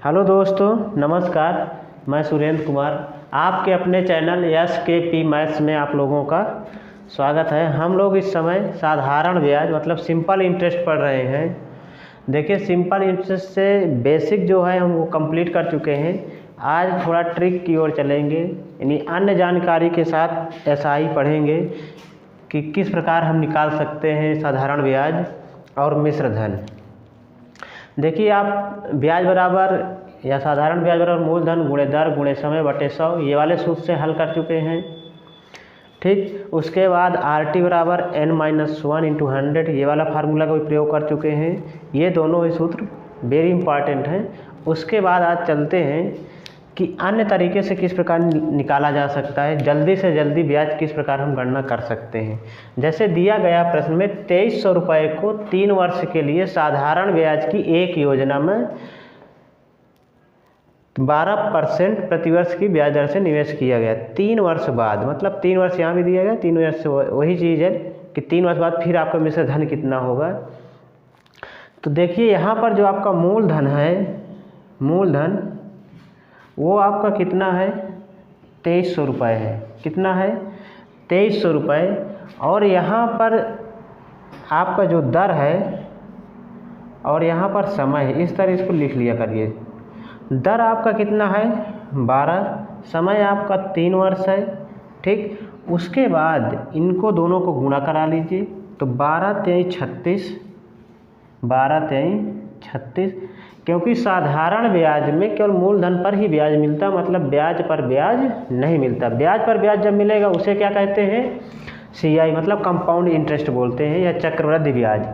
Hello दोस्तों, नमस्कार। मैं सुरेंद्र कुमार आपके अपने चैनल SKP मैथ्स में आप लोगों का स्वागत है। हम लोग इस समय साधारण ब्याज मतलब सिंपल इंटरेस्ट पढ़ रहे हैं। देखिए, सिंपल इंटरेस्ट से बेसिक जो है हम वो कंप्लीट कर चुके हैं। आज थोड़ा ट्रिक की ओर चलेंगे, यानी अन्य जानकारी के साथ SI पढ़ेंगे कि किस प्रकार हम निकाल सकते हैं साधारण ब्याज और मिश्र धन। देखिए, आप ब्याज बराबर या साधारण ब्याज बराबर मूलधन गुणे दर गुणे समय बटे 100 ये वाले सूत्र से हल कर चुके हैं। ठीक, उसके बाद RT बराबर n-1 इंटू 100 ये वाला फार्मूला का भी प्रयोग कर चुके हैं। ये दोनों ही सूत्र वेरी इंपॉर्टेंट हैं। उसके बाद आज चलते हैं कि अन्य तरीके से किस प्रकार निकाला जा सकता है, जल्दी से जल्दी ब्याज किस प्रकार हम गणना कर सकते हैं। जैसे दिया गया प्रश्न में 2300 रुपये को 3 वर्ष के लिए साधारण ब्याज की एक योजना में 12% प्रतिवर्ष की ब्याज दर से निवेश किया गया 3 वर्ष बाद, मतलब 3 वर्ष यहाँ भी दिया गया, 3 वर्ष वही चीज़ है कि 3 वर्ष बाद फिर आपका मिश्र धन कितना होगा। तो देखिए, यहाँ पर जो आपका मूलधन है, मूलधन वो आपका कितना है, 2300 रुपये है। कितना है, 2300 रुपये। और यहाँ पर आपका जो दर है और यहाँ पर समय है, इस तरह इसको लिख लिया करिए। दर आपका कितना है, 12, समय आपका 3 वर्ष है। ठीक, उसके बाद इनको दोनों को गुणा करा लीजिए तो 12×3=36, 12×3=36। क्योंकि साधारण ब्याज में केवल मूलधन पर ही ब्याज मिलता, मतलब ब्याज पर ब्याज नहीं मिलता। ब्याज पर ब्याज जब मिलेगा उसे क्या कहते हैं, CI मतलब कंपाउंड इंटरेस्ट बोलते हैं या चक्रवृद्धि ब्याज।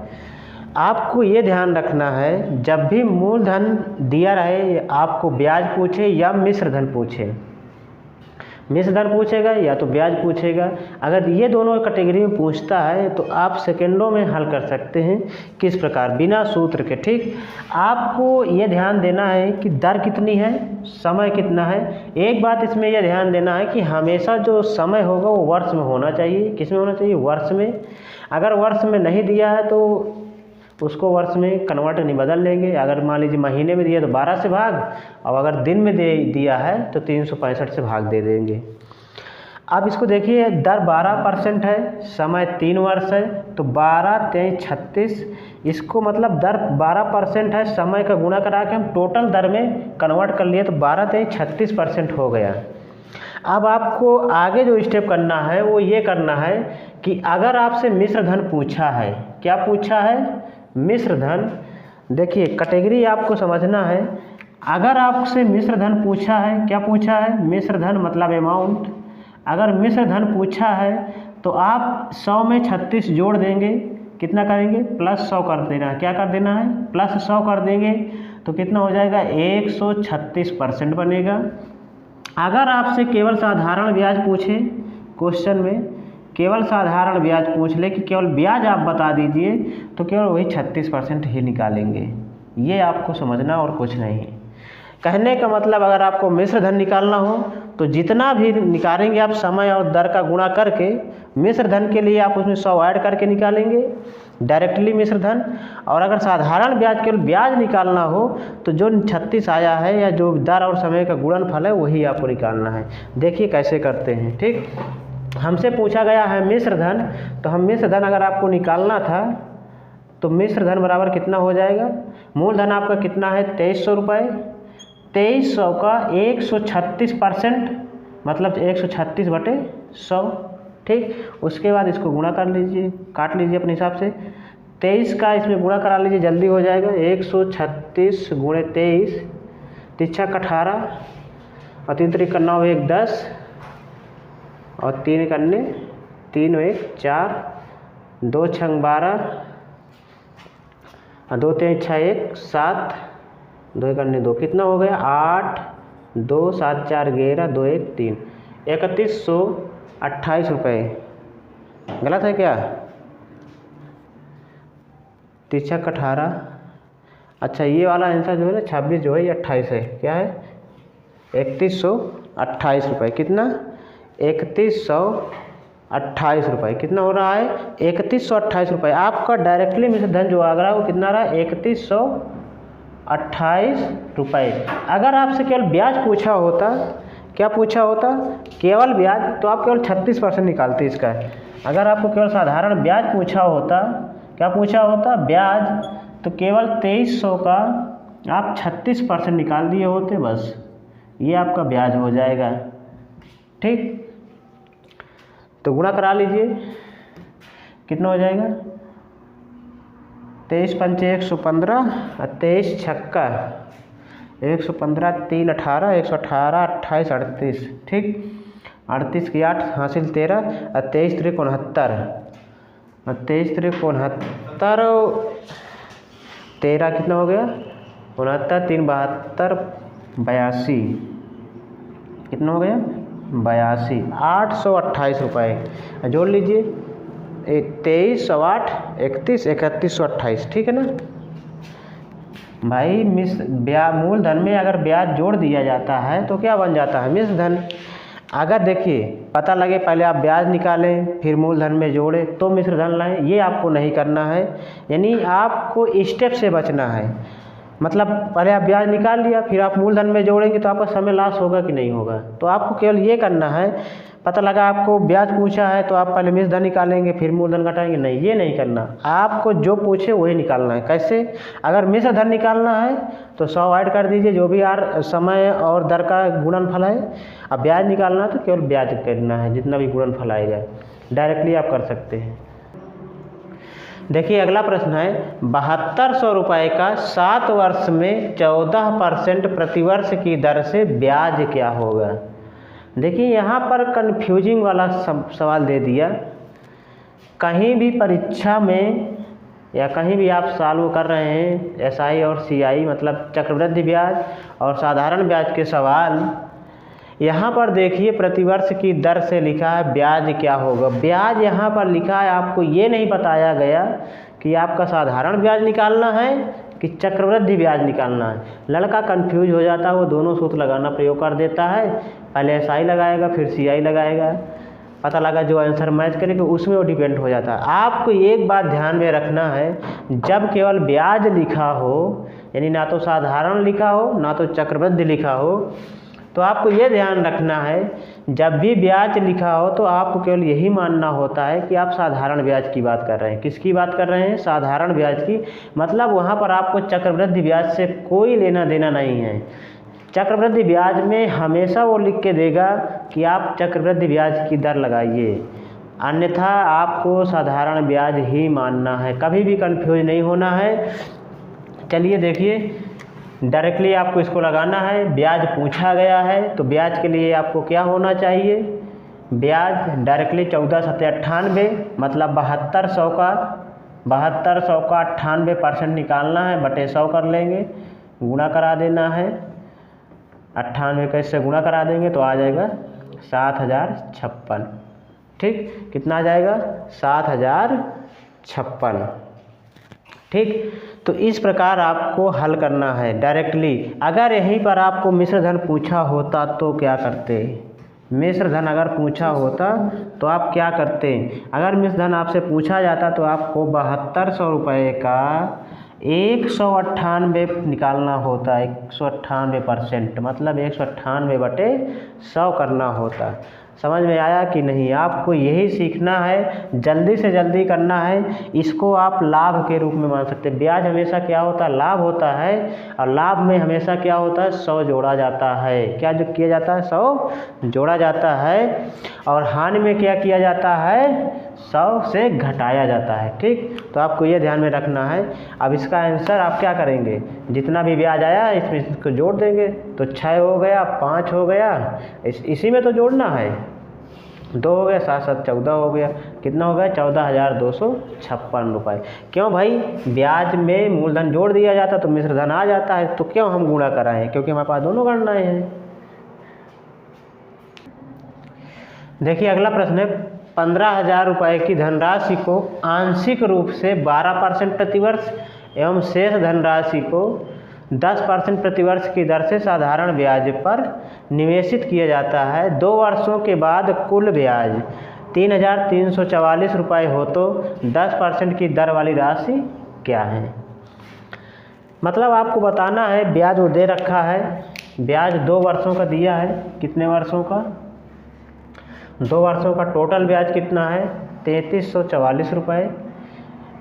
आपको ये ध्यान रखना है, जब भी मूलधन दिया रहे आपको ब्याज पूछे या मिश्र धन पूछे, मिश्र धन पूछेगा या तो ब्याज पूछेगा। अगर ये दोनों कैटेगरी में पूछता है तो आप सेकंडों में हल कर सकते हैं। किस प्रकार, बिना सूत्र के। ठीक, आपको ये ध्यान देना है कि दर कितनी है, समय कितना है। एक बात इसमें यह ध्यान देना है कि हमेशा जो समय होगा वो वर्ष में होना चाहिए। किस में होना चाहिए, वर्ष में। अगर वर्ष में नहीं दिया है तो उसको वर्ष में कन्वर्ट नहीं बदल लेंगे। अगर मान लीजिए महीने में दिया तो 12 से भाग, और अगर दिन में दिया है तो 365 से भाग दे देंगे। अब इसको देखिए, दर 12% है, समय 3 वर्ष है, तो 12×3=36। इसको मतलब दर 12% है, समय का गुणा करा के हम टोटल दर में कन्वर्ट कर लिए तो 12×36% हो गया। अब आपको आगे जो स्टेप करना है वो ये करना है कि अगर आपसे मिश्र धन पूछा है, क्या पूछा है, मिश्र धन। देखिए, कैटेगरी आपको समझना है। अगर आपसे मिश्र धन पूछा है, क्या पूछा है, मिश्र धन मतलब अमाउंट। अगर मिश्र धन पूछा है तो आप 100 में 36 जोड़ देंगे। कितना करेंगे, +100 कर देना है। क्या कर देना है, +100 कर देंगे तो कितना हो जाएगा, 136% बनेगा। अगर आपसे केवल साधारण ब्याज पूछे, क्वेश्चन में केवल साधारण ब्याज पूछ ले कि केवल ब्याज आप बता दीजिए, तो केवल वही 36% ही निकालेंगे। ये आपको समझना और कुछ नहीं। कहने का मतलब, अगर आपको मिश्र धन निकालना हो तो जितना भी निकालेंगे आप समय और दर का गुणा करके, मिश्र धन के लिए आप उसमें 100 ऐड करके निकालेंगे डायरेक्टली मिश्र धन। और अगर साधारण ब्याज केवल ब्याज निकालना हो तो जो 36 आया है या जो दर और समय का गुणनफल है वही आपको निकालना है। देखिए कैसे करते हैं। ठीक, हमसे पूछा गया है मिश्र धन, तो हम मिश्र धन अगर आपको निकालना था तो मिश्र धन बराबर कितना हो जाएगा, मूलधन आपका कितना है, 2300 रुपये। 2300 का 136% मतलब 136/100। ठीक, उसके बाद इसको गुणा कर लीजिए, काट लीजिए अपने हिसाब से। 23 का इसमें गुणा करा लीजिए, जल्दी हो जाएगा। 136 × 23, 3×18 और 3×3 9 1 10 और 3 × 3 1 4, 2×6 12 और 2×3 6 1 7, 2 × 2 कितना हो गया, 8, 2 7 4 11, 2 1 3, 3128 रुपये। गलत है क्या, 3×18। अच्छा, ये वाला आंसर जो है ना 26 जो है ये 28 है। क्या है, 3128 रुपये। कितना, 3128 रुपये। कितना हो रहा है, 3128 रुपये। आपका डायरेक्टली मिश्र धन जो आ रहा है वो कितना रहा, 28 रुपये। अगर आपसे केवल ब्याज पूछा होता, क्या पूछा होता, केवल ब्याज, तो आप केवल 36% निकालते इसका। अगर आपको केवल साधारण ब्याज पूछा होता, क्या पूछा होता, ब्याज, तो केवल 2300 का आप 36% निकाल दिए होते, बस ये आपका ब्याज हो जाएगा। ठीक, तो गुणा करा लीजिए, कितना हो जाएगा, 23 पंचे 115 और 23 छक्का 115, 3 18, 118, 28, 38। ठीक, 38 की 8 हासिल 13 और 23 3 69 और 23 3 69, 13 कितना हो गया, 69, 3 72, 82, कितना हो गया, 82, 828 रुपये। जोड़ लीजिए, 23 और 8 31, 3128। ठीक है ना भाई। मूलधन में अगर ब्याज जोड़ दिया जाता है तो क्या बन जाता है, मिश्र धन। अगर देखिए पता लगे पहले आप ब्याज निकालें फिर मूलधन में जोड़ें तो मिश्र धन लाएं, ये आपको नहीं करना है। यानी आपको स्टेप से बचना है। मतलब पहले आप ब्याज निकाल लिया फिर आप मूलधन में जोड़ेंगे तो आपका समय लॉस होगा कि नहीं होगा। तो आपको केवल ये करना है, पता लगा आपको ब्याज पूछा है तो आप पहले मिश्र धन निकालेंगे फिर मूलधन घटाएंगे, नहीं, ये नहीं करना। आपको जो पूछे वही निकालना है। कैसे, अगर मिश्र धन निकालना है तो 100 ऐड कर दीजिए, जो भी समय और दर का गुणनफल है। अब ब्याज निकालना है तो केवल ब्याज करना है, जितना भी गुणनफल आएगा डायरेक्टली आप कर सकते हैं। देखिए अगला प्रश्न है, 7200 रुपये का 7 वर्ष में 14% प्रतिवर्ष की दर से ब्याज क्या होगा। देखिए यहाँ पर कन्फ्यूजिंग वाला सवाल दे दिया। कहीं भी परीक्षा में या कहीं भी आप सॉल्व कर रहे हैं एसआई और सीआई मतलब चक्रवृद्धि ब्याज और साधारण ब्याज के सवाल, यहाँ पर देखिए प्रतिवर्ष की दर से लिखा है ब्याज क्या होगा। ब्याज यहाँ पर लिखा है, आपको ये नहीं बताया गया कि आपका साधारण ब्याज निकालना है कि चक्रवृद्धि ब्याज निकालना है। लड़का कंफ्यूज हो जाता है, वो दोनों सूत्र लगाना प्रयोग कर देता है। पहले एसआई लगाएगा फिर सीआई लगाएगा, पता लगा जो आंसर मैच करेगा उसमें वो डिपेंड हो जाता है। आपको एक बात ध्यान में रखना है, जब केवल ब्याज लिखा हो, यानी ना तो साधारण लिखा हो ना तो चक्रवृद्धि लिखा हो, तो आपको ये ध्यान रखना है जब भी ब्याज लिखा हो तो आपको केवल यही मानना होता है कि आप साधारण ब्याज की बात कर रहे हैं। किसकी बात कर रहे हैं, साधारण ब्याज की। मतलब वहाँ पर आपको चक्रवृद्धि ब्याज से कोई लेना देना नहीं है। चक्रवृद्धि ब्याज में हमेशा वो लिख के देगा कि आप चक्रवृद्धि ब्याज की दर लगाइए, अन्यथा आपको साधारण ब्याज ही मानना है। कभी भी कंफ्यूज नहीं होना है। चलिए देखिए, डायरेक्टली आपको इसको लगाना है। ब्याज पूछा गया है तो ब्याज के लिए आपको क्या होना चाहिए, ब्याज डायरेक्टली 14 7 98 मतलब 7200 का 98% निकालना है, बटे 100 कर लेंगे, गुणा करा देना है। 98 का इससे गुणा करा देंगे तो आ जाएगा 7056। ठीक, कितना आ जाएगा, 7056। ठीक, तो इस प्रकार आपको हल करना है डायरेक्टली। अगर यहीं पर आपको मिश्र धन पूछा होता तो क्या करते, मिश्र धन अगर पूछा होता तो आप क्या करते। अगर मिश्र धन आपसे पूछा जाता तो आपको 7200 रुपये का 198 निकालना होता है। 198% मतलब 198 बटे 100 करना होता। समझ में आया कि नहीं। आपको यही सीखना है, जल्दी से जल्दी करना है। इसको आप लाभ के रूप में मान सकते हैं। ब्याज हमेशा क्या होता है, लाभ होता है, और लाभ में हमेशा क्या होता है, 100 जोड़ा जाता है। क्या जो किया जाता है, 100 जोड़ा जाता है। और हानि में क्या किया जाता है, 100 से घटाया जाता है। ठीक, तो आपको ये ध्यान में रखना है। अब इसका आंसर आप क्या करेंगे, जितना भी ब्याज आया इसमें इसको जोड़ देंगे तो 6 हो गया, 5 हो गया, इसी में तो जोड़ना है। 2 हो गया, 7 7 14 हो गया, कितना हो गया, 14,256 रुपये। क्यों भाई, ब्याज में मूलधन जोड़ दिया जाता तो मिश्र धन आ जाता है, तो क्यों हम गुणा कराएं, क्योंकि हमारे पास दोनों गणनाएं हैं। देखिए अगला प्रश्न है, 15,000 रुपये की धनराशि को आंशिक रूप से 12% प्रतिवर्ष एवं शेष धनराशि को 10% प्रतिवर्ष की दर से साधारण ब्याज पर निवेशित किया जाता है। 2 वर्षों के बाद कुल ब्याज 3,344 रुपये हो तो 10% की दर वाली राशि क्या है। मतलब आपको बताना है ब्याज वो दे रखा है, ब्याज 2 वर्षों का दिया है। कितने वर्षों का? 2 वर्षों का। टोटल ब्याज कितना है? 3344 रुपये।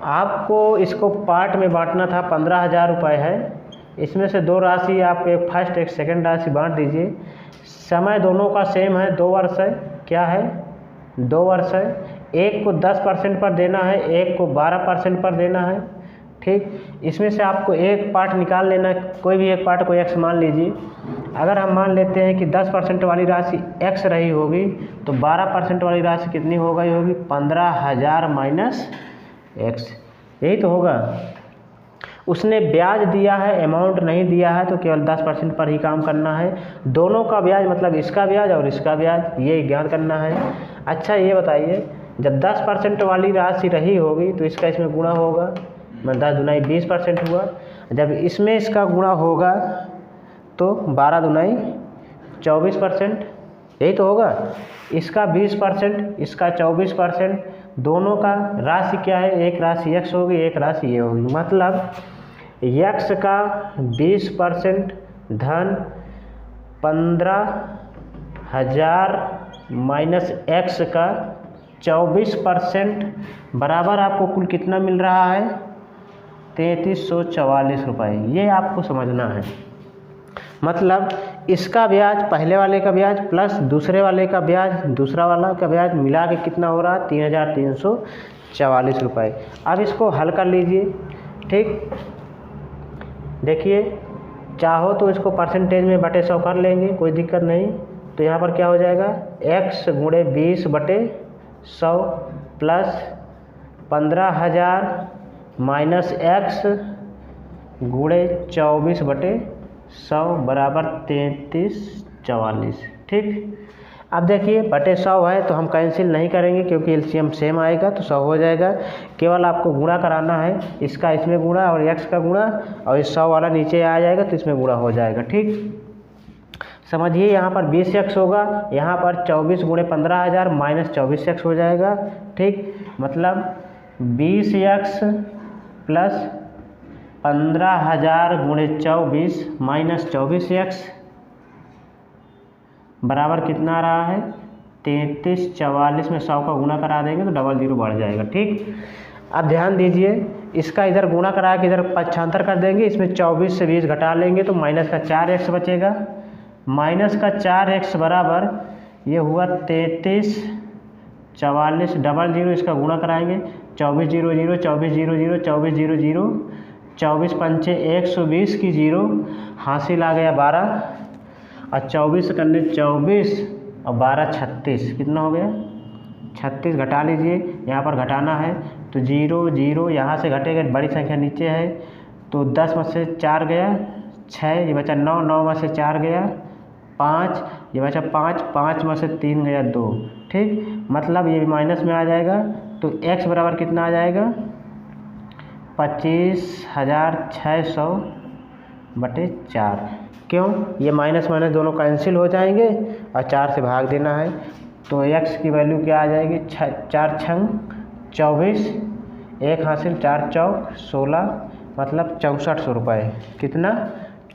आपको इसको पार्ट में बांटना था, 15,000 रुपये है। इसमें से 2 राशि आप एक फर्स्ट एक सेकंड राशि बांट दीजिए। समय दोनों का सेम है, 2 वर्ष है। क्या है? 2 वर्ष है। एक को 10% पर देना है, एक को 12% पर देना है। ठीक, इसमें से आपको एक पार्ट निकाल लेना है, कोई भी एक पार्ट को x मान लीजिए। अगर हम मान लेते हैं कि 10% वाली राशि x रही होगी तो 12% वाली राशि कितनी हो गई होगी? 15,000 माइनस x। यही तो होगा। उसने ब्याज दिया है, अमाउंट नहीं दिया है, तो केवल 10% पर ही काम करना है। दोनों का ब्याज मतलब इसका ब्याज और इसका ब्याज, ये ज्ञात करना है। अच्छा ये बताइए, जब 10% वाली राशि रही होगी तो इसका इसमें गुणा होगा, 10 दूनाई 20% हुआ। जब इसमें इसका गुणा होगा तो 12 दूनाई 24%, यही तो होगा। इसका 20%, इसका 24%, दोनों का राशि क्या है? एक राशि x होगी, एक राशि ये होगी। मतलब x का 20% धन 15,000 माइनस x का 24% बराबर आपको कुल कितना मिल रहा है? 3344 रुपये। ये आपको समझना है। मतलब इसका ब्याज, पहले वाले का ब्याज प्लस दूसरे वाले का ब्याज, दूसरा वाला का ब्याज मिला के कितना हो रहा है? 3344 रुपये। अब इसको हल कर लीजिए। ठीक, देखिए, चाहो तो इसको परसेंटेज में बटे 100 कर लेंगे, कोई दिक्कत नहीं। तो यहाँ पर क्या हो जाएगा? x गुणे 20 बटे 100 प्लस 15,000 माइनस x गुणे 24 बटे 100 बराबर 3344। ठीक, अब देखिए बटे 100 है तो हम कैंसिल नहीं करेंगे क्योंकि एलसीएम सेम आएगा तो 100 हो जाएगा। केवल आपको गुणा कराना है, इसका इसमें गुणा और x का गुणा, और इस 100 वाला नीचे आ जाएगा तो इसमें गुणा हो जाएगा। ठीक, समझिए यहाँ पर 20x होगा, यहाँ पर 24 गुणे 15,000 माइनस 24x हो जाएगा। ठीक, मतलब 20x प्लस 15,000 गुणे 24 माइनस 24x बराबर कितना आ रहा है? 3344 में 100 का गुणा करा देंगे तो 00 बढ़ जाएगा। ठीक, अब ध्यान दीजिए, इसका इधर गुणा करा के इधर पक्षांतर कर देंगे, इसमें 24 से 20 घटा लेंगे तो माइनस का 4x बचेगा। माइनस का 4x बराबर ये हुआ 3344, 00 इसका गुणा कराएंगे, 24 0 0, 24 0 0, 24 0 0, 24 पंचे 120 की 0, हासिल आ गया 12, और 24 करने 24 और 12 36, कितना हो गया? 36। घटा लीजिए, यहाँ पर घटाना है तो 0 0 यहाँ से घटेगा, बड़ी संख्या नीचे है तो 10 में से 4 गया 6, ये बचा 9, 9 में से 4 गया 5, ये बचा 5, 5 में से 3 गया 2। ठीक, मतलब ये माइनस में आ जाएगा तो x बराबर कितना आ जाएगा? 25,600 बटे 4। क्यों? ये माइनस माइनस दोनों कैंसिल हो जाएंगे और 4 से भाग देना है तो x की वैल्यू क्या आ जाएगी? 4 छंग 24, 1 हासिल 4 चौक 16, मतलब 6400 रुपये। कितना?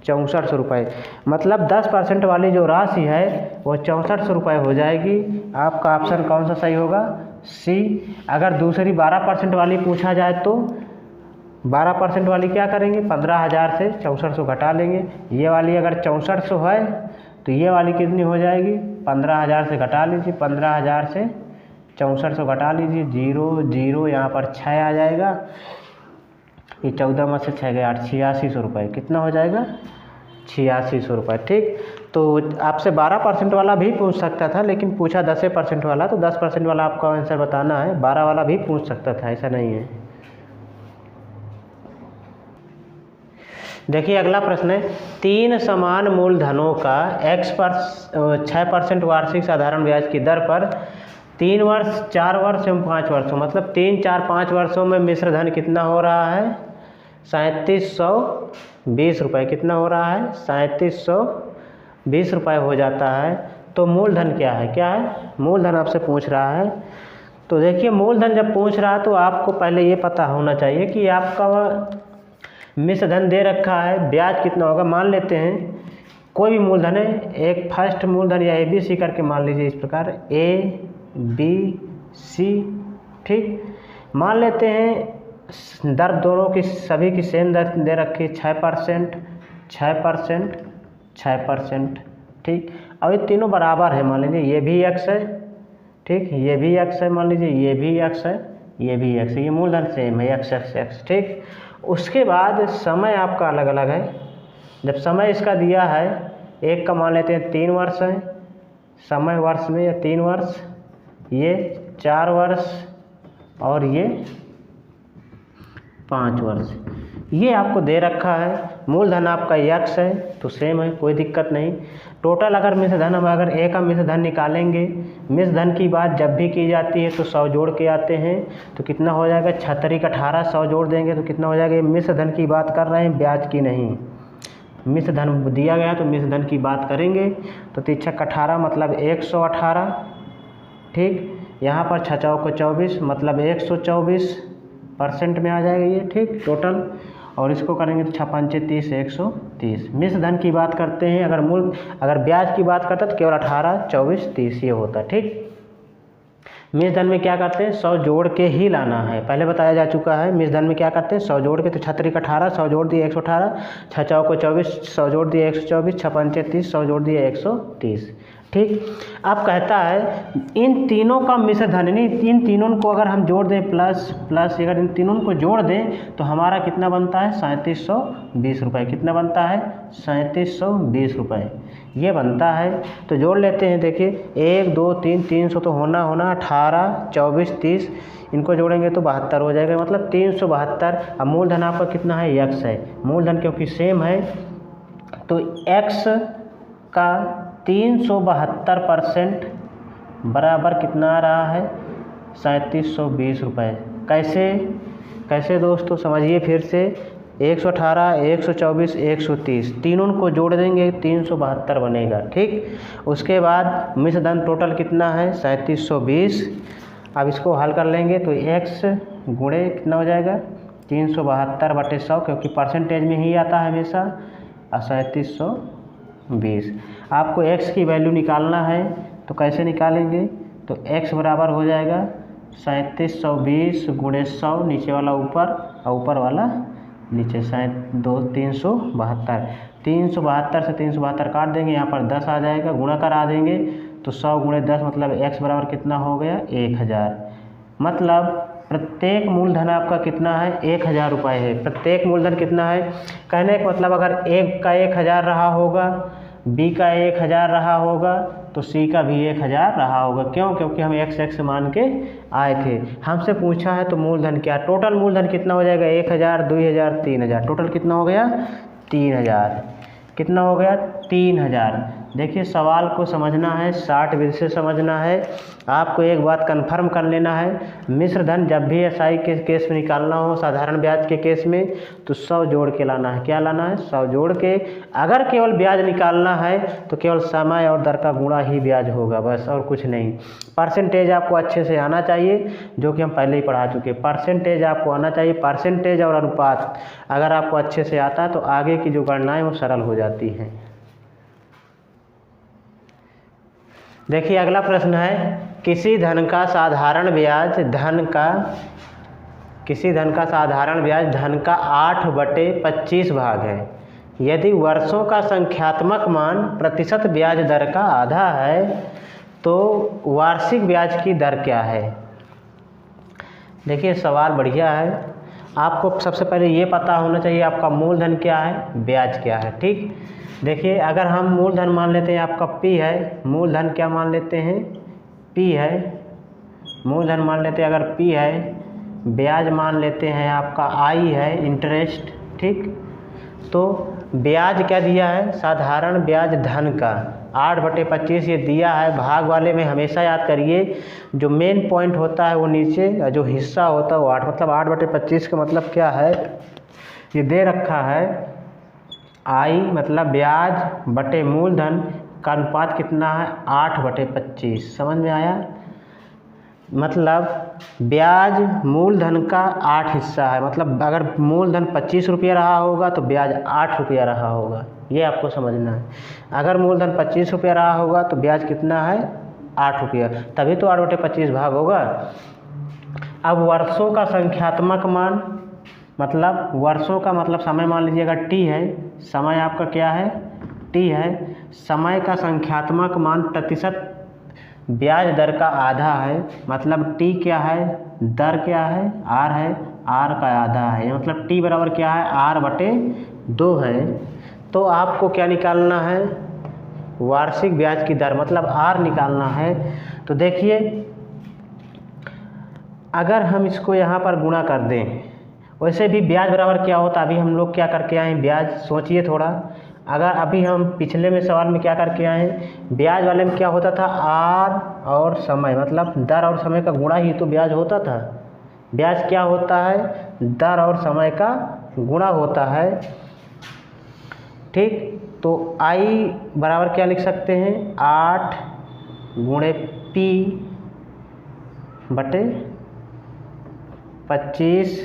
6400 रुपये। मतलब 10% वाली जो राशि है वो 6400 रुपये हो जाएगी। आपका ऑप्शन कौन सा सही होगा? सी। अगर दूसरी 12% वाली पूछा जाए तो 12% वाली क्या करेंगे? 15,000 से 6400 घटा लेंगे। ये वाली अगर 6400 है तो ये वाली कितनी हो जाएगी? 15,000 से घटा लीजिए, 15,000 से 6400 घटा लीजिए, 0 0 यहाँ पर 6 आ जाएगा, ये 14 में से 6 गया 8, 8600 रुपये। कितना हो जाएगा? 8600 रुपये। ठीक, तो आपसे 12% वाला भी पूछ सकता था लेकिन पूछा 10% वाला, तो 10% वाला आपका आंसर बताना है। 12 वाला भी पूछ सकता था, ऐसा नहीं है। देखिए अगला प्रश्न है, 3 समान मूलधनों का 6% वार्षिक साधारण ब्याज की दर पर 3 वर्ष, 4 वर्ष एवं 5 वर्षों, मतलब 3, 4, 5 वर्षों में मिश्र धन कितना हो रहा है? 3720 रुपये। कितना हो रहा है? 3720 रुपये हो जाता है। तो मूलधन क्या है? क्या है? मूलधन आपसे पूछ रहा है। तो देखिए मूलधन जब पूछ रहा है तो आपको पहले ये पता होना चाहिए कि आपका मिश्र धन दे रखा है, ब्याज कितना होगा मान लेते हैं, कोई भी मूलधन है, एक फर्स्ट मूलधन या ABC करके मान लीजिए इस प्रकार ABC, ठीक। मान लेते हैं दर दोनों की सभी की सेम दर दे रखी 6%, 6%, 6%, ठीक। और ये तीनों बराबर है, मान लीजिए ये भी x है, ठीक, ये भी x है, मान लीजिए ये भी x है, ये भी x है, ये मूलधन सेम है x, ठीक। उसके बाद समय आपका अलग अलग है। जब समय इसका दिया है, एक का मान लेते हैं 3 वर्ष है समय वर्ष में, या 3 वर्ष, ये 4 वर्ष और ये 5 वर्ष, ये आपको दे रखा है। मूलधन आपका x है तो सेम है, कोई दिक्कत नहीं। टोटल अगर मिश्र धन हम अगर A का मिश्र धन निकालेंगे, मिश्र धन की बात जब भी की जाती है तो 100 जोड़ के आते हैं, तो कितना हो जाएगा 36 18, 100 जोड़ देंगे तो कितना हो जाएगा। ये मिश्र धन की बात कर रहे हैं, ब्याज की नहीं। मिश्र धन दिया गया तो मिश्र धन की बात करेंगे, तो 3 18 मतलब 118, ठीक। यहाँ पर 6 को 24 मतलब 124% में आ जाएगा ये, ठीक, टोटल। और इसको करेंगे तो 6 5 30 130। मिश्र धन की बात करते हैं, अगर ब्याज की बात करते तो केवल 18 24 30 ये होता, ठीक। मिश्र धन में क्या करते हैं, 100 जोड़ के ही लाना है, पहले बताया जा चुका है। मिश्र धन में क्या करते हैं, 100 जोड़ के, तो 36 18, 100 जोड़ दिए 118, 6 को 24, 100 जोड़ दिए 124, 6 5 30, 100 जोड़ दिए 130, ठीक। अब कहता है इन तीनों का मिश्र धन, नहीं इन तीनों को अगर हम जोड़ दें प्लस प्लस, अगर इन तीनों को जोड़ दें तो हमारा कितना बनता है 3720 रुपये। कितना बनता है 3720 रुपये ये बनता है। तो जोड़ लेते हैं, देखिए 1 2 3 300 तो होना 18 24 30, इनको जोड़ेंगे तो 72 हो जाएगा, मतलब 372। अब मूलधन आपका कितना है x है, मूलधन क्योंकि सेम है तो x का 372% बराबर कितना आ रहा है 3720 रुपये। कैसे दोस्तों समझिए फिर से, 118 124 130 तीनों को जोड़ देंगे 372 बनेगा, ठीक। उसके बाद मिश्र धन टोटल कितना है 3720। अब इसको हल कर लेंगे तो x गुणे कितना हो जाएगा 372/100, क्योंकि परसेंटेज में ही आता है हमेशा, और 3720। आपको x की वैल्यू निकालना है तो कैसे निकालेंगे, तो x बराबर हो जाएगा 3720 गुणे 100, नीचे वाला ऊपर और ऊपर वाला नीचे, 372। 372 से 372 काट देंगे, यहाँ पर 10 आ जाएगा, गुणा करा देंगे तो 100 गुणे 10 मतलब x बराबर कितना हो गया 1000। मतलब प्रत्येक मूलधन आपका कितना है 1000 रुपये है। प्रत्येक मूलधन कितना है, कहने का मतलब अगर A का 1000 रहा होगा, B का 1000 रहा होगा, तो C का भी 1000 रहा होगा। क्यों, क्योंकि हम x मान के आए थे। हमसे पूछा है तो मूलधन क्या, टोटल मूलधन कितना हो जाएगा 1000 2000 3000, टोटल कितना हो गया 3000। कितना हो गया 3000। देखिए सवाल को समझना है, शार्ट विधि से समझना है। आपको एक बात कंफर्म कर लेना है, मिश्र धन जब भी SI के केस में निकालना हो, साधारण ब्याज के केस में, तो 100 जोड़ के लाना है। क्या लाना है 100 जोड़ के। अगर केवल ब्याज निकालना है तो केवल समय और दर का गुणा ही ब्याज होगा, बस और कुछ नहीं। परसेंटेज आपको अच्छे से आना चाहिए, जो कि हम पहले ही पढ़ा चुके। परसेंटेज आपको आना चाहिए, परसेंटेज और अनुपात अगर आपको अच्छे से आता है तो आगे की जो गणनाएँ वो सरल हो जाती हैं। देखिए अगला प्रश्न है, किसी धन का साधारण ब्याज धन का 8/25 भाग है। यदि वर्षों का संख्यात्मक मान प्रतिशत ब्याज दर का आधा है तो वार्षिक ब्याज की दर क्या है। देखिए सवाल बढ़िया है। आपको सबसे पहले ये पता होना चाहिए आपका मूलधन क्या है, ब्याज क्या है, ठीक। देखिए अगर हम मूलधन मान लेते हैं आपका P है, मूलधन क्या मान लेते हैं P है, मूलधन मान लेते हैं अगर P है, ब्याज मान लेते हैं आपका I है, इंटरेस्ट, ठीक। तो ब्याज क्या दिया है, साधारण ब्याज धन का 8/25 ये दिया है। भाग वाले में हमेशा याद करिए जो मेन पॉइंट होता है वो नीचे, जो हिस्सा होता है वो 8, मतलब 8/25 का मतलब क्या है, ये दे रखा है I मतलब ब्याज बटे मूलधन का अनुपात कितना है 8/25। समझ में आया। मतलब ब्याज मूलधन का 8 हिस्सा है, मतलब अगर मूलधन 25 रुपया रहा होगा तो ब्याज 8 रुपया रहा होगा, ये आपको समझना है। अगर मूलधन 25 रुपया रहा होगा तो ब्याज कितना है 8 रुपया, तभी तो 8/25 भाग होगा। अब वर्षों का संख्यात्मक मान, मतलब वर्षों का मतलब समय मान लीजिएगा टी है, समय आपका क्या है टी है, समय का संख्यात्मक मान प्रतिशत ब्याज दर का आधा है, मतलब टी क्या है, दर क्या है, आर है, आर का आधा है, मतलब टी बराबर क्या है R/2 है। तो आपको क्या निकालना है, वार्षिक ब्याज की दर, मतलब आर निकालना है। तो देखिए अगर हम इसको यहाँ पर गुणा कर दें, वैसे भी ब्याज बराबर क्या होता है, अभी हम लोग क्या करके आए हैं, ब्याज सोचिए थोड़ा। अगर अभी हम पिछले में सवाल में क्या करके आए हैं, ब्याज वाले में क्या होता था आर और समय, मतलब दर और समय का गुणा ही तो ब्याज होता था। ब्याज क्या होता है, दर और समय का गुणा होता है, ठीक। तो आई बराबर क्या लिख सकते हैं 8 गुणे P बटे 25,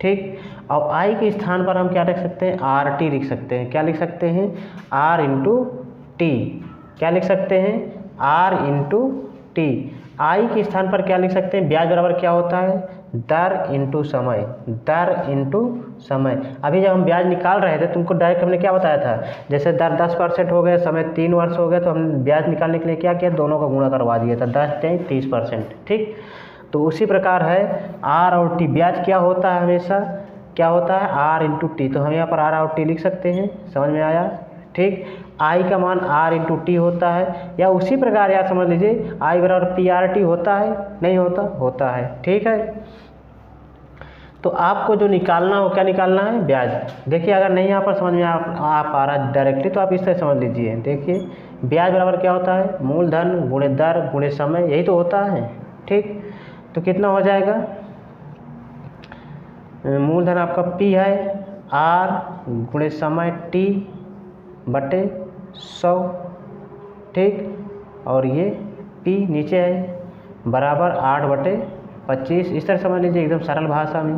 ठीक। और आई के स्थान पर हम क्या लिख सकते हैं RT लिख सकते हैं, क्या लिख सकते हैं R/T, क्या लिख सकते हैं R/T। आई के स्थान पर क्या लिख सकते हैं, ब्याज बराबर क्या होता है दर इंटू समय, दर इंटू समय। अभी जब हम ब्याज निकाल रहे थे तुमको डायरेक्ट हमने क्या बताया था, जैसे दर 10% हो गए, समय 3 वर्ष हो गए, तो हम ब्याज निकालने के लिए क्या किया, दोनों का गुणा करवा दिया था, 10-30%, ठीक। तो उसी प्रकार है आर और टी, ब्याज क्या होता है हमेशा क्या होता है R/T, तो हम यहाँ पर R और T लिख सकते हैं, समझ में आया, ठीक। आई का मान R/T होता है, या उसी प्रकार यार समझ लीजिए आई बराबर PRT होता है, नहीं होता, होता है, ठीक है। तो आपको जो निकालना हो, क्या निकालना है ब्याज। देखिए अगर नहीं यहाँ पर समझ में आप आ रहा डायरेक्टली तो आप इस तरह समझ लीजिए। देखिए ब्याज बराबर क्या होता है मूलधन गुणे दर गुणे समय, यही तो होता है, ठीक। तो कितना हो जाएगा, मूलधन आपका P है, R गुणे समय T बटे 100, ठीक। और ये P नीचे है बराबर 8/25, इस तरह समझ लीजिए एकदम सरल भाषा में,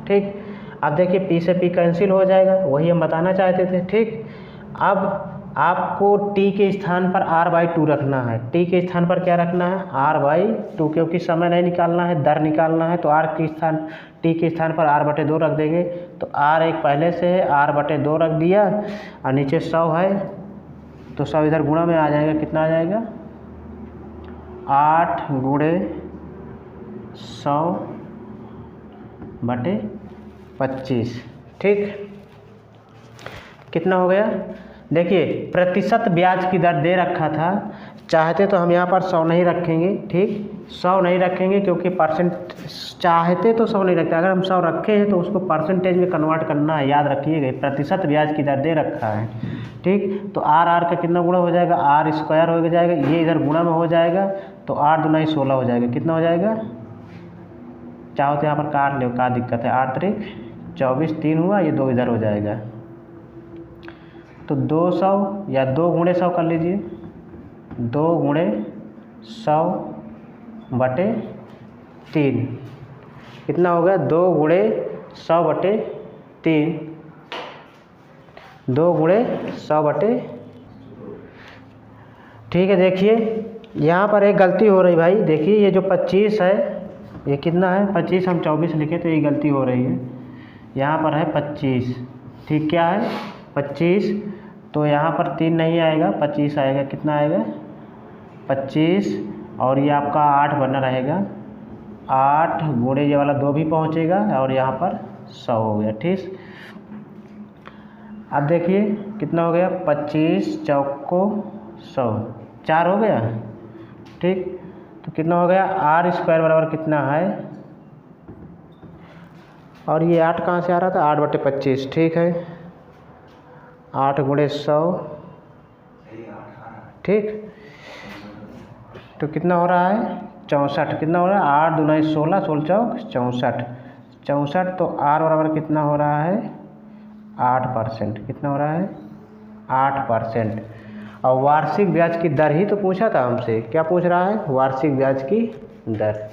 ठीक। अब देखिए P से P कैंसिल हो जाएगा, वही हम बताना चाहते थे, ठीक। अब आपको T के स्थान पर R/2 रखना है, T के स्थान पर क्या रखना है R/2, क्योंकि समय नहीं निकालना है दर निकालना है, तो T के स्थान पर R/2 रख देंगे। तो R एक पहले से है, R/2 रख दिया, और नीचे 100 है, तो 100 इधर गुणा में आ जाएगा, कितना आ जाएगा 8 गुणे 100/25, ठीक। कितना हो गया, देखिए प्रतिशत ब्याज की दर दे रखा था, चाहते तो हम यहाँ पर 100 नहीं रखेंगे, ठीक, 100 नहीं रखेंगे क्योंकि परसेंट, चाहते तो 100 नहीं रखते, अगर हम 100 रखे हैं तो उसको परसेंटेज में कन्वर्ट करना है, याद रखिएगा प्रतिशत ब्याज की दर दे रखा है, ठीक। तो R का कितना गुणा हो जाएगा R² हो जाएगा, ये इधर गुणा में हो जाएगा, तो 8 दूना 16 हो जाएगा, कितना हो जाएगा, चाहो तो यहाँ पर काट लो, क्या दिक्कत है, 8 3 24 3 हुआ, ये 2 इधर हो जाएगा, तो 200 या 2 गुणे 100 कर लीजिए, 2 गुणे 100/3, कितना हो गया 2 गुणे 100/3, 2 गुणे 100/, ठीक है। देखिए यहाँ पर एक गलती हो रही भाई, देखिए ये जो 25 है, ये कितना है 25, हम 24 लिखे तो ये गलती हो रही है, यहाँ पर है 25, ठीक, क्या है 25, तो यहाँ पर 3 नहीं आएगा, 25 आएगा, कितना आएगा 25, और ये आपका 8 बना रहेगा, 8 गुणे ये वाला 2 भी पहुँचेगा, और यहाँ पर 100 हो गया, ठीक। अब देखिए कितना हो गया 25 चौको 100, 4 हो गया, ठीक। तो कितना हो गया R² बराबर कितना है, और ये 8 कहाँ से आ रहा था 8/25, ठीक है, 8 गुणे 100, ठीक। तो कितना हो रहा है 64, कितना हो रहा है 8 दूना 16, 16 चौक 64, 64, तो R बराबर कितना हो रहा है 8%, कितना हो रहा है 8%। और वार्षिक ब्याज की दर ही तो पूछा था हमसे, क्या पूछ रहा है वार्षिक ब्याज की दर।